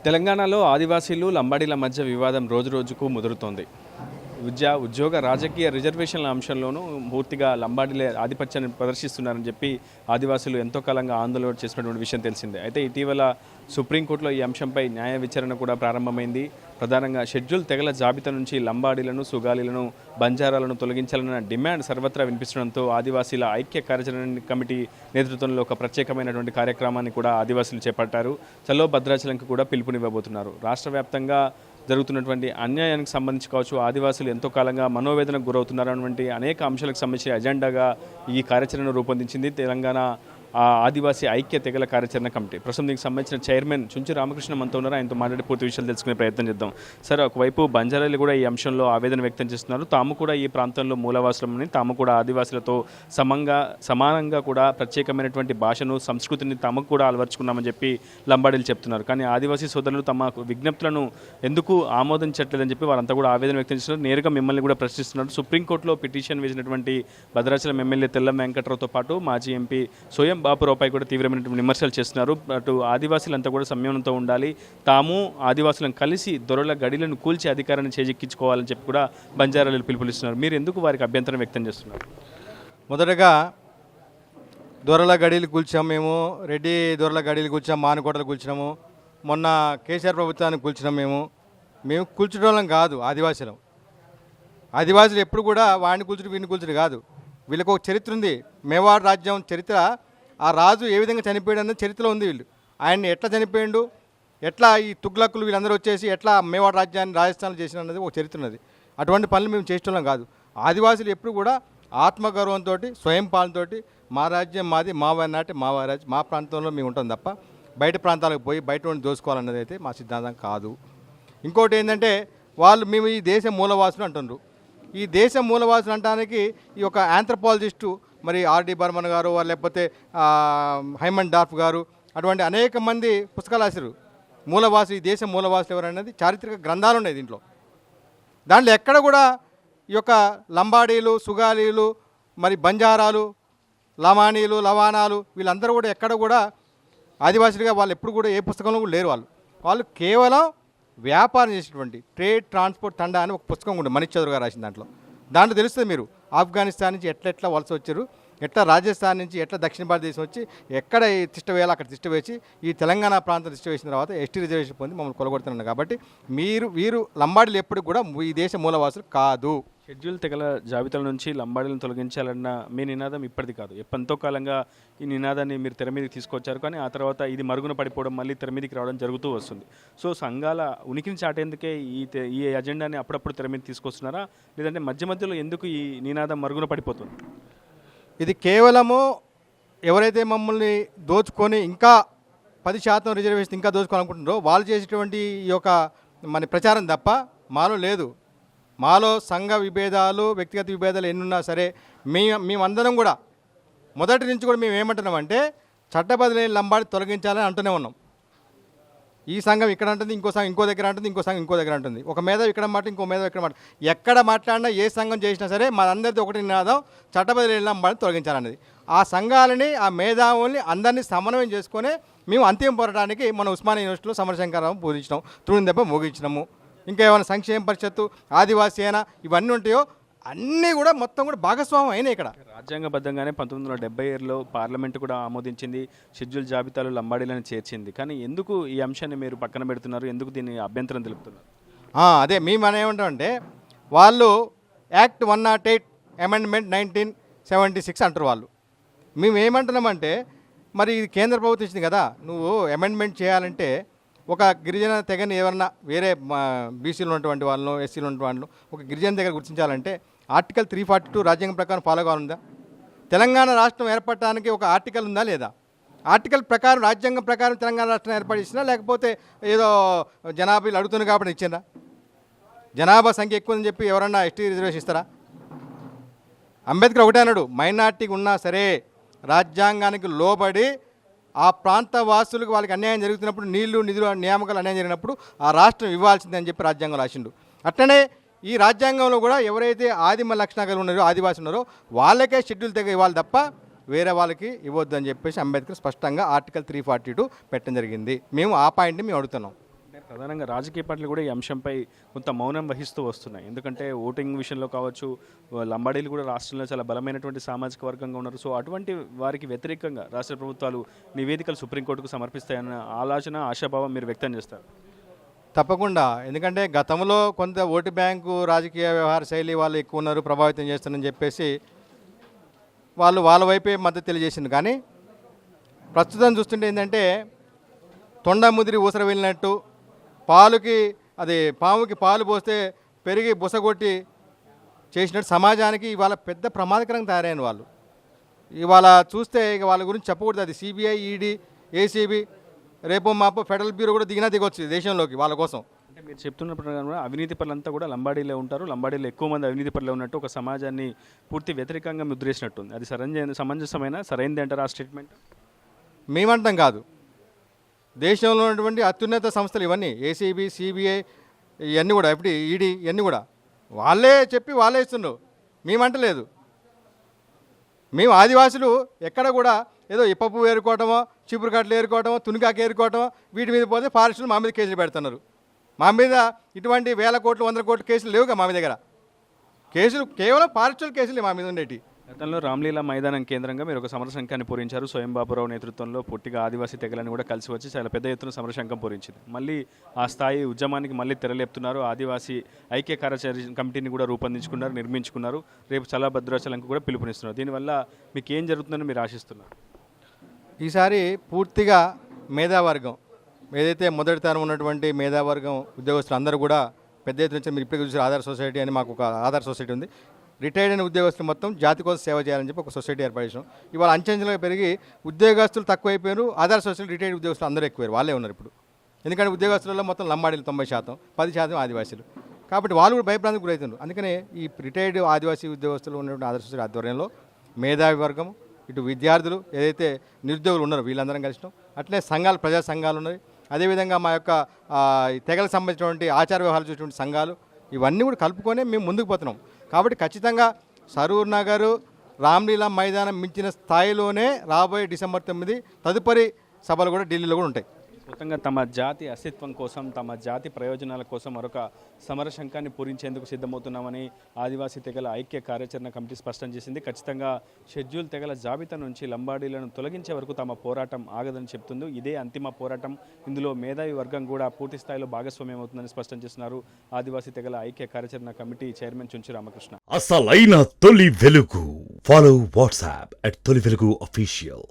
తెలంగాణలో ఆదివాసీలు లంబాడీల మధ్య వివాదం రోజురోజుకు ముదురుతోంది. ఉద్యోగ రాజకీయ రిజర్వేషన్ల అంశంలోనూ పూర్తిగా లంబాడీలే ఆధిపత్యాన్ని ప్రదర్శిస్తున్నారని చెప్పి ఆదివాసులు ఎంతో కాలంగా ఆందోళన చేసినటువంటి విషయం తెలిసిందే. అయితే ఇటీవల సుప్రీంకోర్టులో ఈ అంశంపై న్యాయ విచారణ కూడా ప్రారంభమైంది. ప్రధానంగా షెడ్యూల్ తెగల జాబితా నుంచి లంబాడీలను, సుగాలీలను, బంజారాలను తొలగించాలన్న డిమాండ్ సర్వత్రా వినిపిస్తుండడంతో ఆదివాసీల ఐక్య కార్యాచరణ కమిటీ నేతృత్వంలో ఒక ప్రత్యేకమైనటువంటి కార్యక్రమాన్ని కూడా ఆదివాసులు చేపట్టారు. చలో భద్రాచలంకు కూడా పిలుపునివ్వబోతున్నారు. రాష్ట్ర వ్యాప్తంగా జరుగుతున్నటువంటి అన్యాయానికి సంబంధించి కావచ్చు, ఆదివాసులు ఎంతో కాలంగా మనోవేదనకు గురవుతున్నారన్నటువంటి అనేక అంశాలకు సంబంధించిన ఎజెండాగా ఈ కార్యాచరణను రూపొందించింది తెలంగాణ ఆదివాసీ ఐక్య తెగల కార్యాచరణ కమిటీ. ప్రస్తుతం దీనికి సంబంధించిన చైర్మన్ చుంచి రామకృష్ణ మనతో ఉన్నారు. ఆయనతో మాట్లాడి పూర్తి విషయాలు తెలుసుకునే ప్రయత్నం చేద్దాం. సార్, ఒకవైపు బంజారాలు కూడా ఈ అంశంలో ఆవేదన వ్యక్తం చేస్తున్నారు. తాము కూడా ఈ ప్రాంతంలో మూలవాసులమని, తాము కూడా ఆదివాసులతో సమానంగా కూడా ప్రత్యేకమైనటువంటి భాషను, సంస్కృతిని తమకు కూడా అలవర్చుకున్నామని చెప్పి లంబాడీలు చెప్తున్నారు. కానీ ఆదివాసీ సోదరులు తమ విజ్ఞప్తులను ఎందుకు ఆమోదించట్లేదని చెప్పి వారంతా కూడా ఆవేదన వ్యక్తం చేస్తున్నారు. నేరుగా మిమ్మల్ని కూడా ప్రశ్నిస్తున్నారు. సుప్రీంకోర్టులో పిటిషన్ వేసినటువంటి భద్రాచలం ఎమ్మెల్యే తెల్లం వెంకట్రావుతో పాటు మాజీ ఎంపీ సోయం బాపురావుపై కూడా తీవ్రమైనటువంటి విమర్శలు చేస్తున్నారు. అటు ఆదివాసులంతా కూడా సంయమనంతో ఉండాలి, తాము ఆదివాసులను కలిసి దొరల గడిలను కూల్చి అధికారాన్ని చేజిక్కించుకోవాలని చెప్పి కూడా బంజారాలు పిలుపునిస్తున్నారు. మీరు ఎందుకు వారికి అభ్యంతరం వ్యక్తం చేస్తున్నారు? మొదటగా దొరల గడీలు కూల్చాము, మేము రెడ్డి దొరల గడీలు కూల్చాము, మానుకోటలు కూల్చినాము, మొన్న కేసీఆర్ ప్రభుత్వాన్ని కూల్చినాము. మేము కూల్చడం కాదు, ఆదివాసులు ఎప్పుడు కూడా వాడిని కూల్చుడు వీడిని కూల్చుడు కాదు. వీళ్ళకు ఒక చరిత్ర ఉంది. మేవాడ్ రాజ్యం చరిత్ర, ఆ రాజు ఏ విధంగా చనిపోయాడు అన్నది చరిత్రలో ఉంది. వీళ్ళు ఆయన్ని ఎట్లా చనిపోయాడు, ఎట్లా ఈ తుగ్లక్కులు వీళ్ళందరూ వచ్చేసి ఎట్లా మేవాడ్ రాజ్యాన్ని రాజస్థాన్లో చేసిన అన్నది ఒక చరిత్ర ఉన్నది. అటువంటి పనులు మేము చేసేటోళ్ళం కాదు. ఆదివాసులు ఎప్పుడు కూడా ఆత్మగౌరవంతో, స్వయం పాలనతో మా రాజ్యం మాది, మా నాటి మా రాజ్యం, మా ప్రాంతంలో మేము ఉంటాం తప్ప బయట ప్రాంతాలకు పోయి బయట ఉండి దోసుకోవాలన్నది అయితే మా సిద్ధాంతం కాదు. ఇంకోటి ఏంటంటే మేము ఈ దేశ మూలవాసులు అంటున్నారు. ఈ దేశ మూలవాసులు అనడానికి ఈ యొక్క ఆంథ్రపాలజిస్టు మరి ఆర్డి బర్మన్ గారు, లేకపోతే హైమన్ డార్ఫ్ గారు, అటువంటి అనేక మంది పుస్తకాలు రాశారు. ఈ దేశ మూలవాసులు ఎవరనేది చారిత్రక గ్రంథాలు ఉన్నాయి దీంట్లో. దాంట్లో ఎక్కడ కూడా ఈ యొక్క లంబాడీలు, సుగాలీలు, మరి బంజారాలు, లమానీలు, లవానాలు వీళ్ళందరూ కూడా ఎక్కడ కూడా ఆదివాసులుగా వాళ్ళు ఎప్పుడు కూడా ఏ పుస్తకంలో కూడా లేరు. వాళ్ళు కేవలం వ్యాపారం చేసేటువంటి ట్రేడ్ ట్రాన్స్పోర్ట్ తండా అని ఒక పుస్తకం ఉంటుంది, మనీష్ చౌదరి గారు రాసిన. దాంట్లో తెలుస్తుంది మీరు ఆఫ్ఘనిస్తాన్ నుంచి ఎట్లా వలస వచ్చారు, ఎట్లా రాజస్థాన్ నుంచి ఎట్లా దక్షిణ భారతదేశం వచ్చి ఎక్కడ తిష్ట వేయాలో అక్కడ తిష్ట వేసి ఈ తెలంగాణ ప్రాంతం తిష్ట వేసిన తర్వాత ఎస్టీ రిజర్వేషన్ పొంది మమ్మల్ని కొలగొడుతున్నారు. కాబట్టి వీరు లంబాడీలు ఎప్పుడు కూడా ఈ దేశ మూలవాసులు కాదు. షెడ్యూల్ తెగల జాబితాల నుంచి లంబాడీలను తొలగించాలన్న మీ నినాదం ఇప్పటిది కాదు. ఎంతో కాలంగా ఈ నినాదాన్ని మీరు తెర మీదకి తీసుకొచ్చారు. కానీ ఆ తర్వాత ఇది మరుగున పడిపోవడం, మళ్ళీ తెర మీదకి రావడం జరుగుతూ వస్తుంది. సో సంఘాల ఉనికిని చాటేందుకే ఈ అజెండాని అప్పుడప్పుడు తెర మీద తీసుకొస్తున్నారా, లేదంటే మధ్య మధ్యలో ఎందుకు ఈ నినాదం మరుగున పడిపోతుంది? ఇది కేవలము ఎవరైతే మమ్మల్ని దోచుకొని ఇంకా 10% రిజర్వేషన్ ఇంకా దోచుకోవాలనుకుంటున్నారో వాళ్ళు చేసేటువంటి ఈ యొక్క మన ప్రచారం తప్ప మాలో లేదు. మాలో సంఘ విభేదాలు, వ్యక్తిగత విభేదాలు ఎన్నున్నా సరే మేమందరం కూడా మొదటి నుంచి కూడా మేము ఏమంటున్నామంటే చట్టబద్ధ లంబాడి తొలగించాలని అంటూనే ఉన్నాం. ఈ సంఘం ఇక్కడ అంటుంది, ఇంకో సంఘం ఇంకో దగ్గర అంటుంది, ఇంకో సంఘం ఇంకో దగ్గర అంటుంది. ఒక మేధావి ఇక్కడ మాట, ఇంకో మేధావి ఇక్కడ మాట. ఎక్కడ మాట్లాడినా ఏ సంఘం చేసినా సరే మనందరిది ఒకటి నినాదం, చట్టబద్ధ లంబాడిని తొలగించాలన్నది. ఆ సంఘాలని, ఆ మేధావుల్ని అందరినీ సమన్వయం చేసుకొని మేము అంతిమ పోరాటానికి మన ఉస్మానియా యూనివర్సిటీలో సమరశంకరరావు పూజించినాం, తురుని దెబ్బ మోగించినాము. ఇంకా ఏమైనా సంక్షేమ పరిషత్తు, ఆదివాసీ అయినా ఇవన్నీ ఉంటాయో అన్నీ కూడా మొత్తం కూడా భాగస్వామ్యం అయినాయి. ఇక్కడ రాజ్యాంగబద్ధంగానే 1970లో పార్లమెంటు కూడా ఆమోదించింది, షెడ్యూల్ జాబితాలో లంబాడీలను చేర్చింది. కానీ ఎందుకు ఈ అంశాన్ని మీరు పక్కన పెడుతున్నారు, ఎందుకు దీన్ని అభ్యంతరం తెలుపుతున్నారు? అదే మేము ఏమంటామంటే వాళ్ళు యాక్ట్ 108 అమెండ్మెంట్ 1976 అంటారు వాళ్ళు. మేము ఏమంటున్నామంటే మరి ఇది కేంద్ర ప్రభుత్వం ఇచ్చింది కదా, నువ్వు అమెండ్మెంట్ చేయాలంటే ఒక గిరిజన తెగని ఎవరన్నా వేరే బీసీలో ఉన్నటువంటి వాళ్ళను, ఎస్సీలో ఉన్నటువంటి వాళ్ళను ఒక గిరిజన దగ్గర గుర్తించాలంటే ఆర్టికల్ 342 రాజ్యాంగం ప్రకారం ఫాలో కావాలందా? తెలంగాణ రాష్ట్రం ఏర్పడటానికి ఒక ఆర్టికల్ ఉందా లేదా? ఆర్టికల్ ప్రకారం, రాజ్యాంగం ప్రకారం తెలంగాణ రాష్ట్రం ఏర్పడిచ్చినా, లేకపోతే ఏదో జనాభాలు అడుగుతుంది కాబట్టి ఇచ్చిందా? జనాభా సంఖ్య ఎక్కువ అని చెప్పి ఎవరన్నా ఎస్టీ రిజర్వేషన్ ఇస్తారా? అంబేద్కర్ ఒకటే అన్నాడు, మైనార్టీకి ఉన్నా సరే రాజ్యాంగానికి లోబడి ఆ ప్రాంత వాసులకు వాళ్ళకి అన్యాయం జరుగుతున్నప్పుడు, నీళ్లు నిధులు నియామకాలు అన్యాయం జరిగినప్పుడు ఆ రాష్ట్రం ఇవ్వాల్సిందని చెప్పి రాజ్యాంగం రాసిండు. అట్లనే ఈ రాజ్యాంగంలో కూడా ఎవరైతే ఆదిమ లక్షణాలు ఉన్నారో, ఆదివాసి ఉన్నారో వాళ్ళకే షెడ్యూల్ తెగ ఇవ్వాలి తప్ప వేరే వాళ్ళకి ఇవ్వద్దు అని చెప్పేసి అంబేద్కర్ స్పష్టంగా ఆర్టికల్ 342 పెట్టడం జరిగింది. మేము ఆ పాయింట్ని మేము అడుగుతున్నాం. ప్రధానంగా రాజకీయ పార్టీలు కూడా ఈ అంశంపై కొంత మౌనం వహిస్తూ వస్తున్నాయి. ఎందుకంటే ఓటింగ్ విషయంలో కావచ్చు, లంబాడీలు కూడా రాష్ట్రంలో చాలా బలమైనటువంటి సామాజిక వర్గంగా ఉన్నారు. సో అటువంటి వారికి వ్యతిరేకంగా రాష్ట్ర ప్రభుత్వాలు నివేదికలు సుప్రీంకోర్టుకు సమర్పిస్తాయన్న ఆలోచన, ఆశాభావం మీరు వ్యక్తం చేస్తారు. తప్పకుండా. ఎందుకంటే గతంలో కొంత ఓటు బ్యాంకు రాజకీయ వ్యవహార శైలి వాళ్ళు ఎక్కువ ఉన్నారు, ప్రభావితం చేస్తారని చెప్పేసి వాళ్ళు వాళ్ళ వైపే మద్దతు తెలియజేసింది. కానీ ప్రస్తుతం చూస్తుంటే ఏంటంటే తొండ ముదిరి ఊసర వెళ్ళినట్టు పాముకి పాలు పోస్తే పెరిగి బుసగొట్టి చేసినట్టు సమాజానికి ఇవాళ పెద్ద ప్రమాదకరంగా తయారైన వాళ్ళు. ఇవాళ చూస్తే ఇక వాళ్ళ గురించి చెప్పకూడదు. అది సిబిఐ, ఈడీ, ఏసీబీ, రేపో మాపో ఫెడరల్ బ్యూరో కూడా దిగొచ్చు దేశంలోకి వాళ్ళ కోసం. అంటే మీరు చెప్తున్న ప్రకారం అవినీతి పరులంతా కూడా లంబాడీలో ఉంటారు. లంబాడీలో ఎక్కువ మంది అవినీతి పరులు ఉన్నట్టు ఒక సమాజాన్ని పూర్తి వ్యతిరేకంగా ముద్రేసినట్టుంది. అది సమంజసమైన సరైనది అంటారా ఆ స్టేట్మెంట్? మేమంటాం కాదు, దేశంలో ఉన్నటువంటి అత్యున్నత సంస్థలు ఇవన్నీ, ఏసీబీ, సిబిఐ, ఇవన్నీ కూడా, ఎఫ్డి, ఈడీ, ఇవన్నీ కూడా వాళ్ళే చెప్పి వాళ్ళే ఇస్తున్నారు. మేమంటలేదు. మేము ఆదివాసులు ఎక్కడ కూడా ఏదో ఇప్పపు ఏరుకోవటమో, చిపురుకట్లు ఏరుకోవటమో, తునికాకు ఏరుకోవటమో వీటి మీద పోతే ఫారెస్టులు మా మీద కేసులు పెడుతున్నారు. మా మీద ఇటువంటి 1000 కోట్లు 100 కోట్ల కేసులు లేవుగా మా దగ్గర. కేసులు కేవలం ఫారెస్టుల కేసులే మా మీద ఉండేవి. గతంలో రామ్లీలా మైదానం కేంద్రంగా మీరు ఒక సమరశంఖాన్ని పూరించారు. స్వయంబాబురావు నేతృత్వంలో పూర్తిగా ఆదివాసీ తెగలని కూడా కలిసి వచ్చి చాలా పెద్ద ఎత్తున సమరశంఖం పూరించింది. మళ్ళీ ఆ స్థాయి ఉద్యమానికి మళ్ళీ తెరలేపుతున్నారు. ఆదివాసీ ఐక్య కార్యాచరణ కమిటీని కూడా రూపొందించుకున్నారు, నిర్మించుకున్నారు. రేపు చలా భద్రాచలంకు కూడా పిలుపునిస్తున్నారు. దీనివల్ల మీకు ఏం జరుగుతుందని మీరు ఆశిస్తున్నారు? ఈసారి పూర్తిగా మేధావర్గం, ఏదైతే మొదటి తరం ఉన్నటువంటి మేధావర్గం ఉద్యోగస్తులు అందరూ కూడా పెద్ద ఎత్తున నుంచి, మీరు ఇప్పటికీ చూసారు ఆధార్ సొసైటీ అని మాకు ఒక ఆధార్ సొసైటీ ఉంది. రిటైర్డ్ అయిన ఉద్యోగస్తులు మొత్తం జాతి కోసం సేవ చేయాలని చెప్పి ఒక సొసైటీ ఏర్పాటు చేసాం. ఇవాళ అంచెంచెలుగా పెరిగి ఉద్యోగస్తులు తక్కువైపోయారు, ఆధార్ సొసైటీ రిటైర్డ్ ఉద్యోగస్తులు అందరూ ఎక్కువయ్యారు. వాళ్ళే ఉన్నారు ఇప్పుడు. ఎందుకంటే ఉద్యోగస్తులలో మొత్తం లంబాడీలు 90%, 10% ఆదివాసీలు. కాబట్టి వాళ్ళు కూడా భయప్రాంతికి గురవుతున్నారు. అందుకనే ఈ రిటైర్డ్ ఆదివాసీ ఉద్యోగస్తులు ఉన్నటువంటి ఆధార్ సొసైటీ ఆధ్వర్యంలో మేధావి వర్గం, ఇటు విద్యార్థులు, ఏదైతే నిరుద్యోగులు ఉన్నారో వీళ్ళందరం కలిసినాం. అట్లే సంఘాలు, ప్రజా సంఘాలు ఉన్నాయి. అదేవిధంగా మా యొక్క తెగలకు సంబంధించినటువంటి ఆచార వ్యవహారాలు చూసినటువంటి సంఘాలు, ఇవన్నీ కూడా కలుపుకొని మేము ముందుకు పోతున్నాం. కాబట్టి ఖచ్చితంగా సరూర్ నగర్, రామ్లీలా మైదానం మించిన స్థాయిలోనే రాబోయే డిసెంబర్ 9 తదుపరి సభలు కూడా ఢిల్లీలో కూడా ఉంటాయి. మొత్తంగా తమ జాతి అస్తిత్వం కోసం, తమ జాతి ప్రయోజనాల కోసం మరొక సమరశంఖాన్ని పూరించేందుకు సిద్ధమవుతున్నామని ఆదివాసీ తెగల ఐక్య కార్యాచరణ కమిటీ స్పష్టం చేసింది. ఖచ్చితంగా షెడ్యూల్ తెగల జాబితా నుంచి లంబాడీలను తొలగించే వరకు తమ పోరాటం ఆగదని చెప్తుంది. ఇదే అంతిమ పోరాటం. ఇందులో మేధావి వర్గం కూడా పూర్తి స్థాయిలో భాగస్వామ్యం అవుతుందని స్పష్టం చేస్తున్నారు ఆదివాసీ తెగల ఐక్య కార్యాచరణ కమిటీ చైర్మన్ చుంచు రామకృష్ణ. అసలైన తొలి వెలుగు. ఫాలో వాట్సాప్ @తొలి వెలుగు అఫీషియల్.